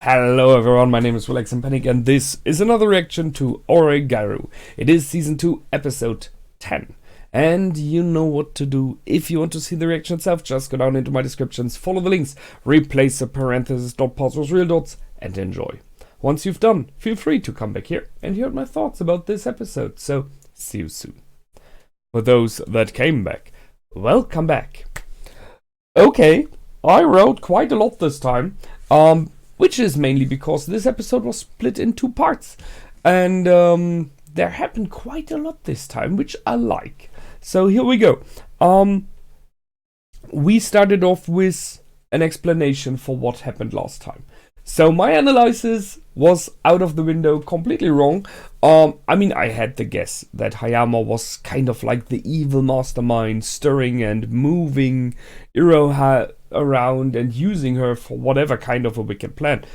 Hello everyone, my name is Relax and Panic and this is another reaction to Oregairu. It is season 2 episode 10 and you know what to do. If you want to see the reaction itself, just go down into my descriptions, follow the links, replace the parentheses, dot pause with real dots and enjoy. Once you've done, feel free to come back here and hear my thoughts about this episode, so see you soon. For those that came back, welcome back. Okay, I wrote quite a lot this time. Which is mainly because this episode was split in 2 parts. And there happened quite a lot this time, which I like. So here we go. We started off with an explanation for what happened last time. So my analysis was out of the window, completely wrong. I mean, I had the guess that Hayama was kind of like the evil mastermind, stirring and moving Iroha around and using her for whatever kind of a wicked plan.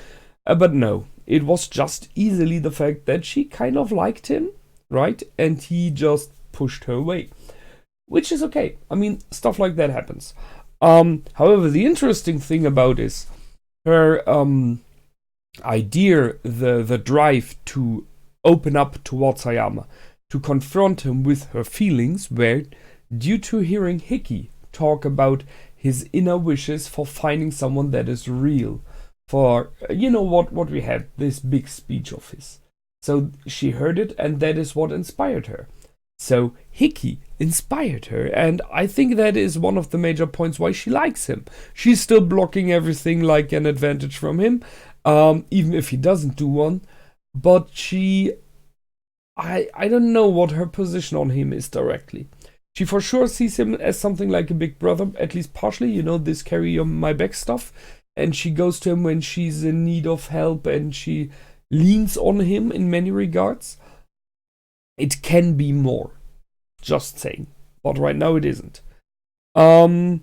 But no, it was just easily the fact that she kind of liked him, right? And he just pushed her away, which is okay. I mean, stuff like that happens. However, the interesting thing about is her idea, the drive to open up towards Hayama, to confront him with her feelings, were due to hearing Hickey talk about his inner wishes for finding someone that is real. For, you know what we had, this big speech of his. So she heard it and that is what inspired her. So Hickey inspired her, and I think that is one of the major points why she likes him. She's still blocking everything like an advantage from him, even if he doesn't do one. But I don't know what her position on him is directly. She for sure sees him as something like a big brother, at least partially, you know, this carry on my back stuff. And she goes to him when she's in need of help and she leans on him in many regards. It can be more, just saying, but right now it isn't. I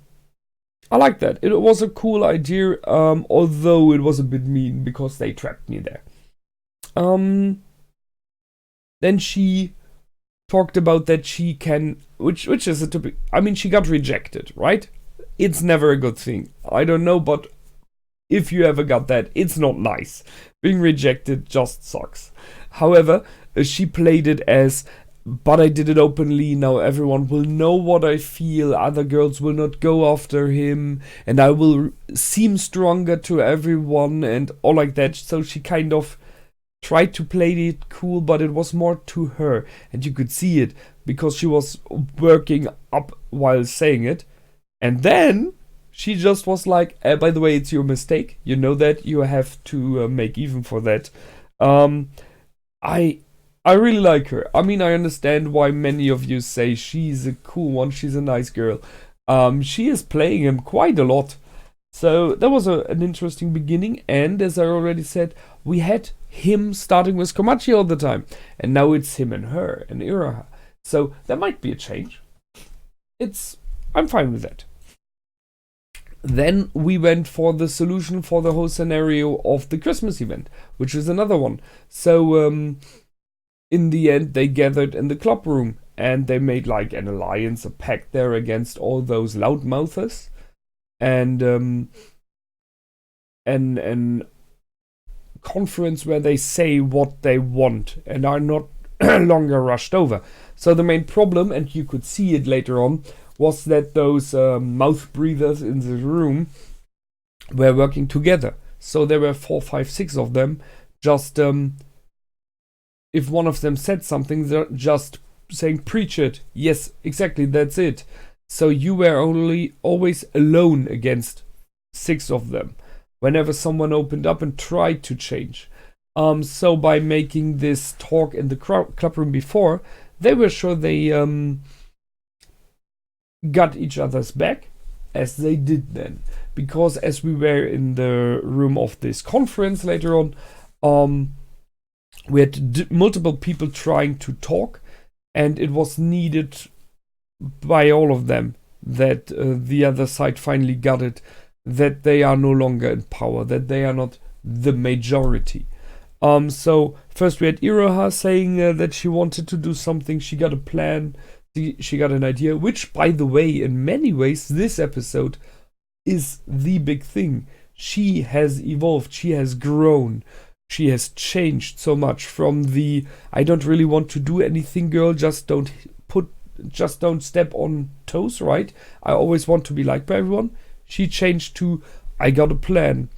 like that. It was a cool idea, although it was a bit mean because they trapped me there. Then she talked about that she can, which is a typical, I mean, she got rejected, right? It's never a good thing. I don't know, but if you ever got that, it's not nice. Being rejected just sucks. However, she played it as, but I did it openly, now everyone will know what I feel, other girls will not go after him, and I will seem stronger to everyone, and all like that. So she kind of tried to play it cool, but it was more to her, and you could see it, because she was working up while saying it, and then she just was like, by the way, it's your mistake, you know that, you have to make even for that. I really like her. I mean, I understand why many of you say she's a cool one, she's a nice girl. She is playing him quite a lot. So that was an interesting beginning, and as I already said, we had him starting with Komachi all the time, and now it's him and her and Iroha. So there might be a change. I'm fine with that. Then we went for the solution for the whole scenario of the Christmas event, which is another one. So in the end, they gathered in the club room and they made like an alliance, a pact there against all those loudmouthers, and an conference where they say what they want and are not longer rushed over. So the main problem, and you could see it later on, was that those mouth breathers in the room were working together. So there were 4, 5, 6 of them. Just if one of them said something, they're just saying, preach it. Yes, exactly, that's it. So you were always alone against 6 of them whenever someone opened up and tried to change. So by making this talk in the club room before, they were sure they got each other's back, as they did then. Because as we were in the room of this conference later on, we had multiple people trying to talk, and it was needed by all of them that the other side finally got it, that they are no longer in power, that they are not the majority. So first we had Iroha saying that she wanted to do something, she got a plan, she got an idea, which, by the way, in many ways, this episode is the big thing. she has evolved, she has grown, she has changed so much from the I don't really want to do anything girl, just don't step on toes, right? I always want to be liked by everyone. She changed to I got a plan.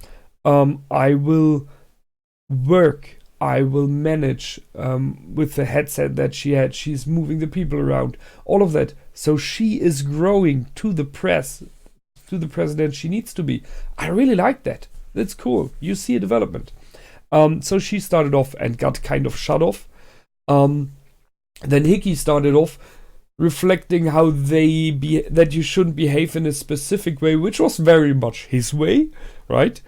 I will work. I will manage with the headset that she had. She's moving the people around. All of that. So she is growing to the president she needs to be. I really like that. That's cool. You see a development. So she started off and got kind of shut off. Then Hickey started off reflecting how that you shouldn't behave in a specific way, which was very much his way, right?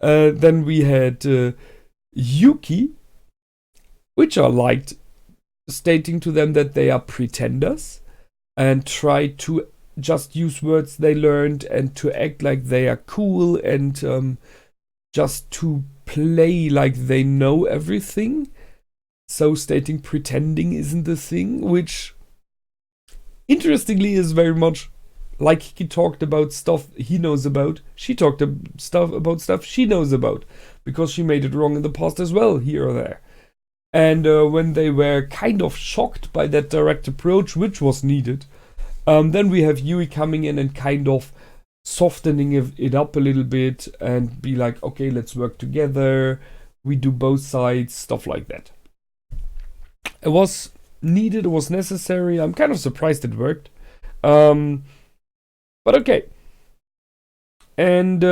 Then we had Yuki, which I liked, stating to them that they are pretenders and try to just use words they learned and to act like they are cool and just to play like they know everything. So stating pretending isn't the thing, which interestingly is very much like he talked about stuff he knows about. She talked about stuff she knows about because she made it wrong in the past as well, here or there. And when they were kind of shocked by that direct approach, which was needed, then we have Yui coming in and kind of softening it up a little bit and be like, okay, let's work together. We do both sides, stuff like that. It was needed, it was necessary. I'm kind of surprised it worked. But okay. And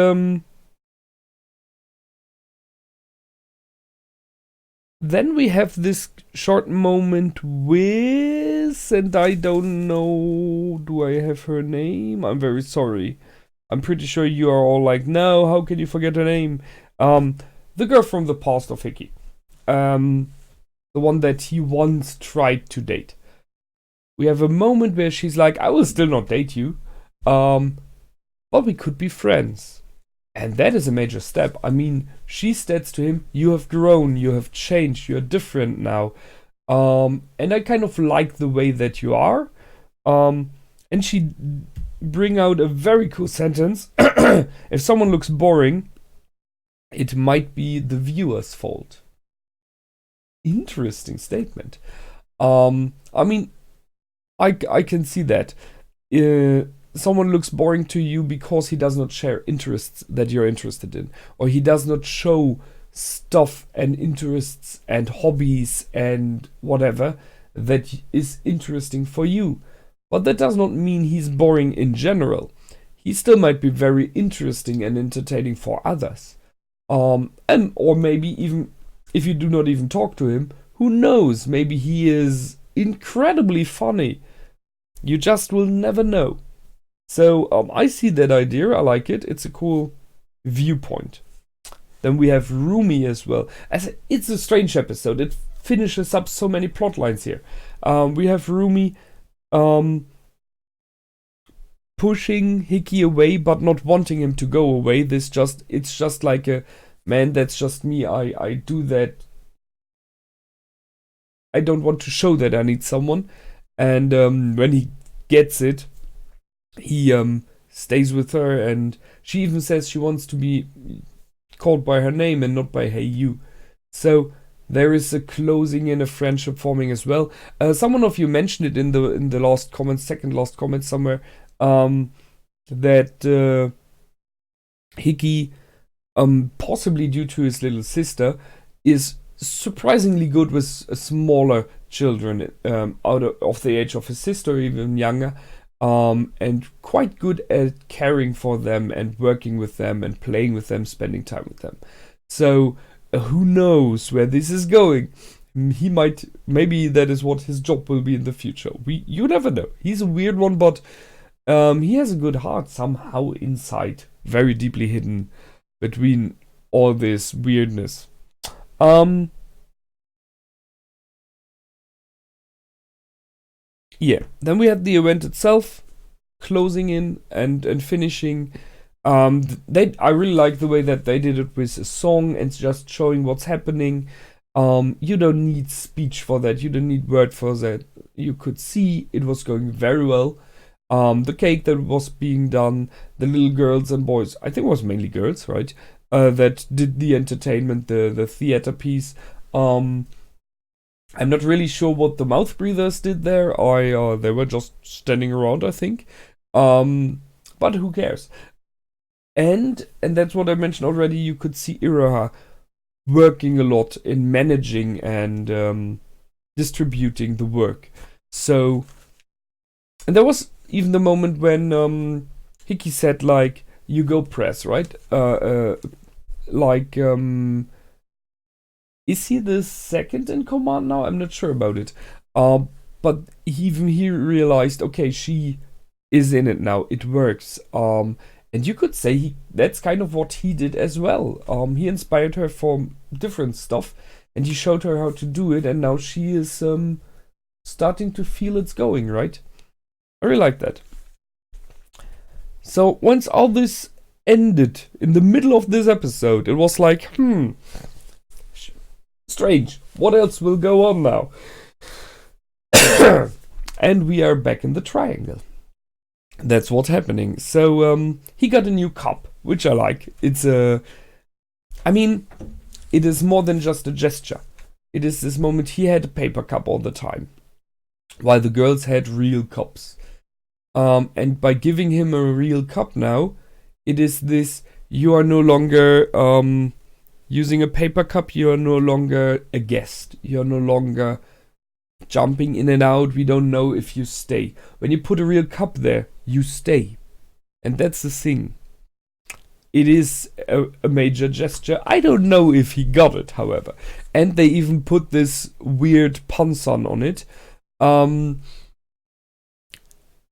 then we have this short moment with, and I don't know, do I have her name? I'm very sorry. I'm pretty sure you are all like, no, how can you forget her name? The girl from the past of Hickey. The one that he once tried to date. We have a moment where she's like, I will still not date you, but we could be friends. And that is a major step. I mean, she states to him, you have grown, you have changed, you're different now. And I kind of like the way that you are. And she bring out a very cool sentence. If someone looks boring, it might be the viewer's fault. Interesting statement. I mean, I can see that. Someone looks boring to you because he does not share interests that you're interested in, or he does not show stuff and interests and hobbies and whatever that is interesting for you. But that does not mean he's boring in general. He still might be very interesting and entertaining for others. And or maybe even if you do not even talk to him, who knows? Maybe he is incredibly funny. You just will never know. So I see that idea. I like it. It's a cool viewpoint. Then we have Rumi as well. It's a strange episode. It finishes up so many plot lines here. We have Rumi pushing Hickey away, but not wanting him to go away. It's just like a man. That's just me. I do that. I don't want to show that I need someone. And when he gets it, he stays with her, and she even says she wants to be called by her name and not by hey you. So there is a closing in, a friendship forming as well. Someone of you mentioned it in the last comment, second last comment somewhere, that Hickey, possibly due to his little sister, is surprisingly good with smaller children, out of the age of his sister, even younger. And quite good at caring for them and working with them and playing with them, spending time with them. So who knows where this is going? Maybe that is what his job will be in the future. You never know. He's a weird one, but he has a good heart somehow inside, very deeply hidden between all this weirdness. Yeah, then we had the event itself, closing in and finishing. I really like the way that they did it with a song and just showing what's happening. You don't need speech for that. You don't need word for that. You could see it was going very well. The cake that was being done, the little girls and boys, I think it was mainly girls, right? That did the entertainment, the theater piece. I'm not really sure what the mouth breathers did there. They were just standing around, I think. But who cares? And that's what I mentioned already. You could see Iroha working a lot in managing and distributing the work. So, and there was even the moment when Hiki said, like, you go press, right? Is he the second in command now? I'm not sure about it. But even he realized, okay, she is in it now. It works. And you could say that's kind of what he did as well. He inspired her for different stuff, and he showed her how to do it, and now she is starting to feel it's going, right? I really like that. So once all this ended in the middle of this episode, it was like, strange. What else will go on now? And we are back in the triangle. That's what's happening. So he got a new cup, which I like. It's I mean, it is more than just a gesture. It is this moment. He had a paper cup all the time, while the girls had real cups. And by giving him a real cup now, it is this: you are no longer using a paper cup. You are no longer a guest. You are no longer jumping in and out. We don't know if you stay. When you put a real cup there, you stay. And that's the thing. It is a major gesture. I don't know if he got it, however. And they even put this weird punsan on it.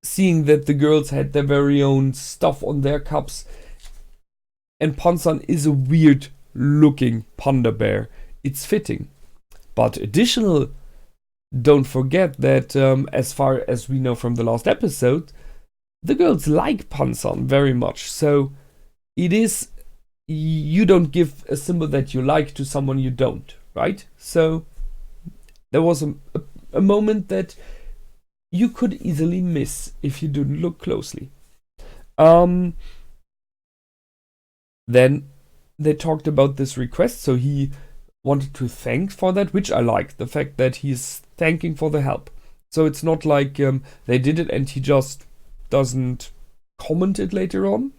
Seeing that the girls had their very own stuff on their cups. And Ponsan is a weird looking panda bear. It's fitting. But additional, don't forget that as far as we know from the last episode, the girls like Ponsan very much. So it is, you don't give a symbol that you like to someone you don't, right? So there was a moment that you could easily miss if you didn't look closely. Then they talked about this request, so he wanted to thank for that, which I like. The fact that he's thanking for the help. So it's not like they did it and he just doesn't comment it later on.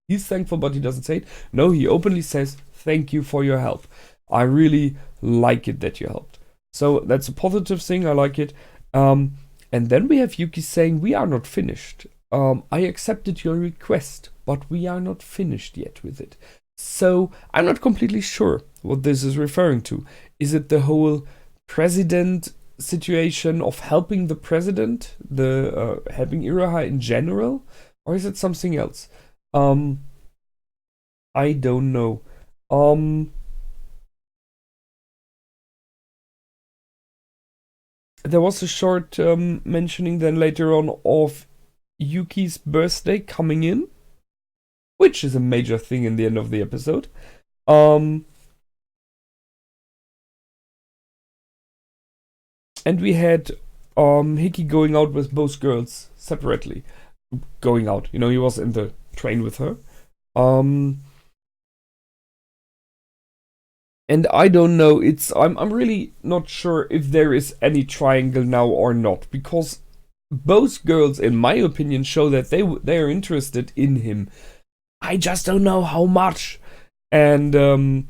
He's thankful, but he doesn't say it. No, he openly says, thank you for your help. I really like it that you helped. So that's a positive thing. I like it. And then we have Yuki saying, we are not finished. I accepted your request, but we are not finished yet with it. So I'm not completely sure what this is referring to. Is it the whole president situation of helping the president, the helping Iroha in general, or is it something else? I don't know. There was a short mentioning then later on of Yuki's birthday coming in, which is a major thing in the end of the episode. And we had Hiki going out with both girls separately. Going out, he was in the train with her. And I don't know, I'm really not sure if there is any triangle now or not, because both girls, in my opinion, show that they are interested in him. I just don't know how much. And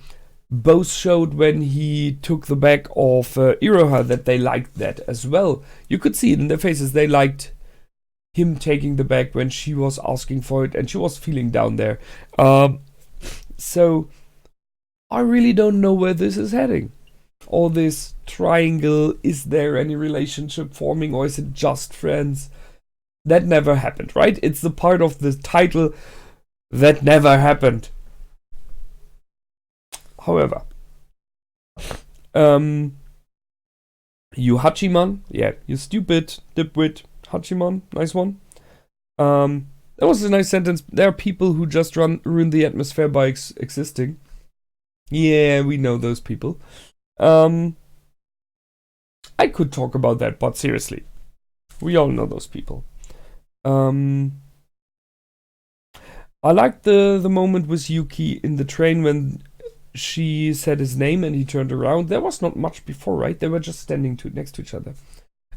both showed when he took the bag of Iroha that they liked that as well. You could see it in their faces. They liked him taking the bag when she was asking for it and she was feeling down there. So I really don't know where this is heading. All this triangle, is there any relationship forming or is it just friends? That never happened, right? It's the part of the title that never happened. However, you Hachiman, yeah, you stupid dipwit Hachiman, nice one. That was a nice sentence. There are people who just ruin the atmosphere by existing. Yeah, we know those people. I could talk about that, but seriously, we all know those people. Um, I liked the moment with Yuki in the train when she said his name and he turned around. There was not much before, right? They were just standing next to each other.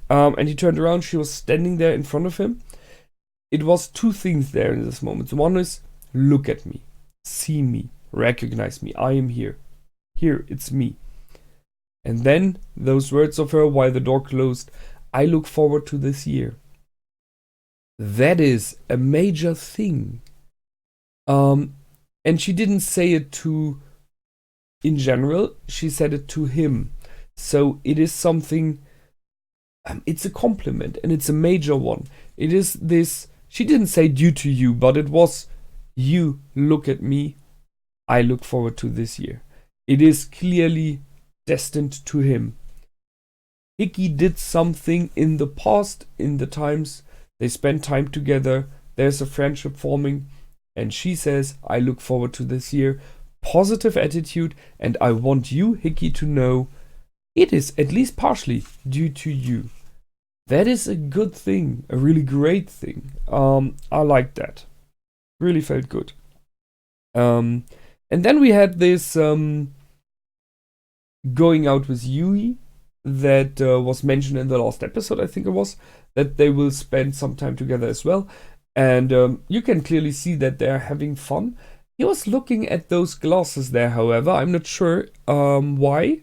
And he turned around. She was standing there in front of him. It was two things there in this moment. One is, look at me, see me, recognize me. I am here. Here, it's me. And then those words of her while the door closed. I look forward to this year. That is a major thing. And she didn't say it to in general, she said it to him. So it is something, it's a compliment and it's a major one. It is this, she didn't say due to you, but it was, you look at me, I look forward to this year. It is clearly destined to him. Hickey did something in the past, in the times they spent time together, there's a friendship forming, and she says, I look forward to this year. Positive attitude, and I want you, Hickey, to know it is at least partially due to you. That is a good thing, a really great thing. I like that. Really felt good. And then we had this going out with Yui that was mentioned in the last episode, I think it was, that they will spend some time together as well. And you can clearly see that they're having fun. He was looking at those glasses there, however. I'm not sure why.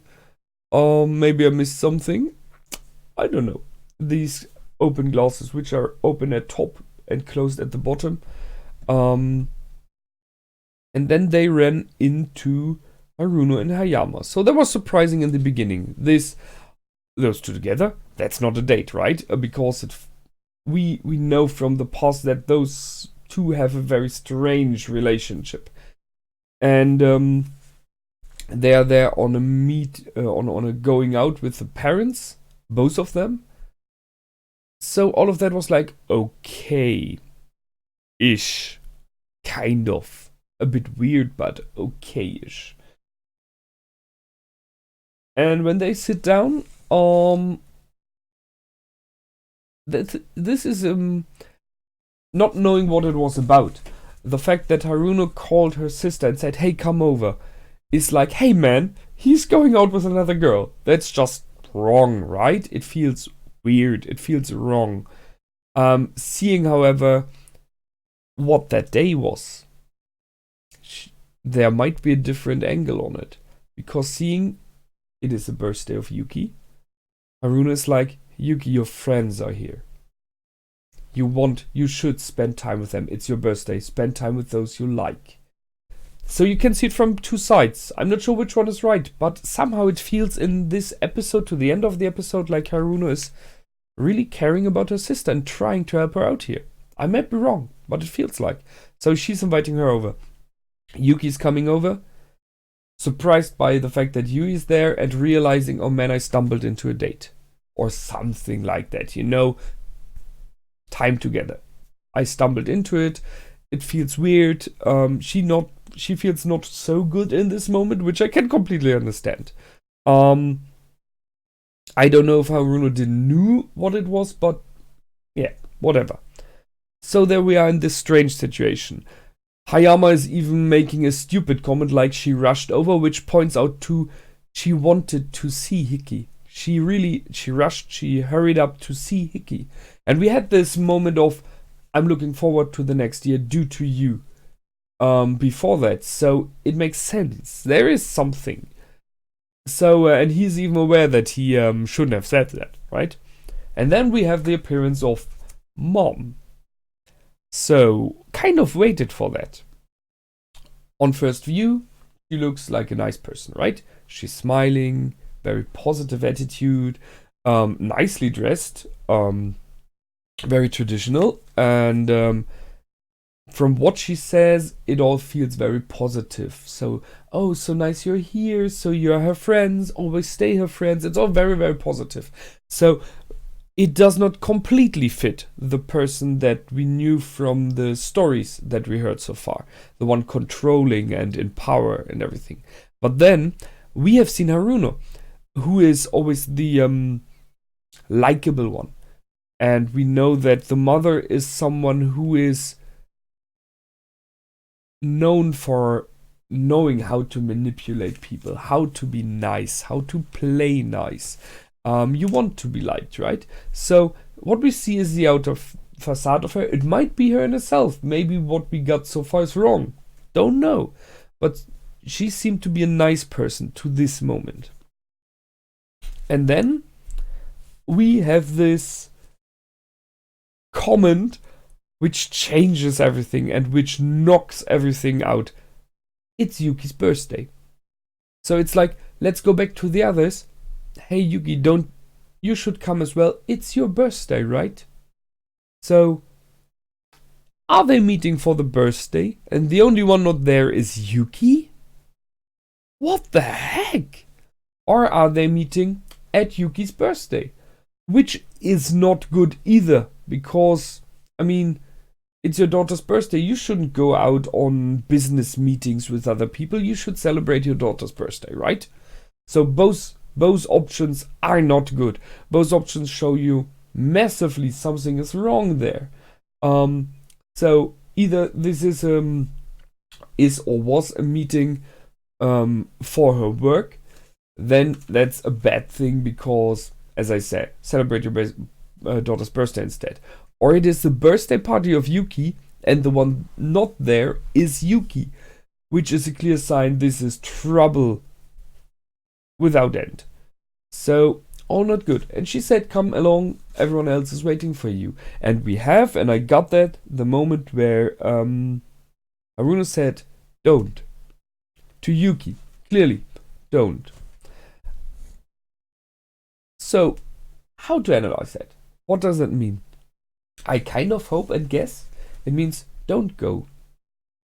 Maybe I missed something. I don't know. These open glasses, which are open at top and closed at the bottom. And then they ran into Haruno and Hayama. So that was surprising in the beginning. Those two together, that's not a date, right? Because we know from the past that those two have a very strange relationship, and they are there on a on a going out with the parents, both of them. So all of that was like okay-ish, kind of a bit weird, but okay-ish. And when they sit down, this is not knowing what it was about. The fact that Haruno called her sister and said, hey, come over, is like, hey man, he's going out with another girl. That's just wrong, right? It feels weird. It feels wrong. Seeing, however, what that day was, there might be a different angle on it. Because seeing it is the birthday of Yuki, Haruno is like, Yuki, your friends are here. You should spend time with them. It's your birthday. Spend time with those you like. So you can see it from two sides. I'm not sure which one is right, but somehow it feels in this episode, to the end of the episode, like Haruno is really caring about her sister and trying to help her out here. I might be wrong, but it feels like. So she's inviting her over. Yuki's coming over, surprised by the fact that Yui is there and realizing, oh man, I stumbled into a date. Or something like that, you know. Time together. I stumbled into it. It feels weird. She feels not so good in this moment, which I can completely understand. I don't know if Haruno didn't knew what it was, but yeah, whatever. So there we are in this strange situation. Hayama is even making a stupid comment like she rushed over, which points out to she wanted to see Hickey. She rushed, she hurried up to see Hickey. And we had this moment of, I'm looking forward to the next year due to you. Before that, so it makes sense. There is something. So, and he's even aware that he shouldn't have said that, right? And then we have the appearance of Mom. So, kind of waited for that. On first view, she looks like a nice person, right? She's smiling, very positive attitude, nicely dressed, very traditional, and from what she says, it all feels very positive. So, oh, so nice you're here, so you're her friends, always stay her friends. It's all very, very positive. So, it does not completely fit the person that we knew from the stories that we heard so far. The one controlling and in power and everything. But then, we have seen Haruno, who is always the likable one. And we know that the mother is someone who is known for knowing how to manipulate people, how to be nice, how to play nice. You want to be liked, right? So what we see is the outer facade of her. It might be her in herself. Maybe what we got so far is wrong. Don't know. But she seemed to be a nice person to this moment. And then we have this comment which changes everything and which knocks everything out. It's Yuki's birthday. So it's like, let's go back to the others. Hey Yuki, you should come as well. It's your birthday, right? So, are they meeting for the birthday? And the only one not there is Yuki? What the heck? Or are they meeting at Yuki's birthday? Which is not good either, because, I mean, it's your daughter's birthday. You shouldn't go out on business meetings with other people. You should celebrate your daughter's birthday, right? So both options are not good. Both options show you massively something is wrong there. So either this is or was a meeting for her work, then that's a bad thing because, as I said, celebrate your daughter's birthday instead. Or it is the birthday party of Yuki, and the one not there is Yuki, which is a clear sign this is trouble without end. So, all not good. And she said, come along, everyone else is waiting for you. And we have, and I got that, the moment where Haruna said, don't. To Yuki, clearly, don't. So, how to analyze that? What does that mean? I kind of hope and guess it means don't go.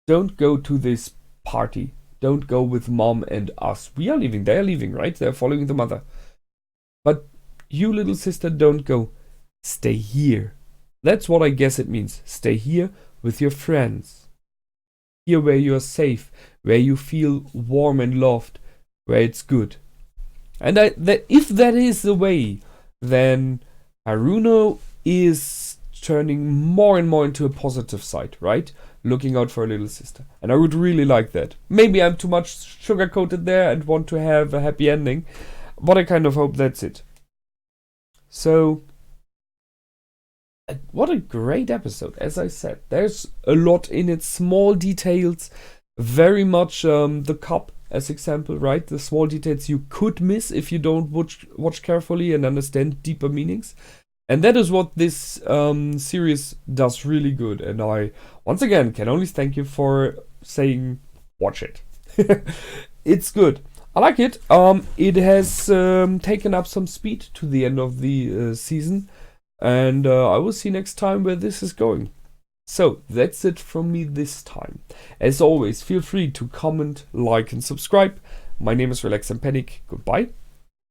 Don't go to this party. Don't go with mom and us. We are leaving. They are leaving, right? They're following the mother. But you, little sister, don't go. Stay here. That's what I guess it means. Stay here with your friends. Here where you are safe. Where you feel warm and loved. Where it's good. And if that is the way, then Haruno is turning more and more into a positive side, right? Looking out for a little sister. And I would really like that. Maybe I'm too much sugar-coated there and want to have a happy ending, but I kind of hope that's it. So, what a great episode, as I said. There's a lot in it, small details, very much the cup as example, right? The small details you could miss if you don't watch carefully and understand deeper meanings. And that is what this series does really good. And I, once again, can only thank you for saying, watch it. It's good. I like it. It has taken up some speed to the end of the season. And I will see next time where this is going. So, that's it from me this time. As always, feel free to comment, like, and subscribe. My name is Relax and Panic. Goodbye,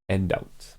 and out.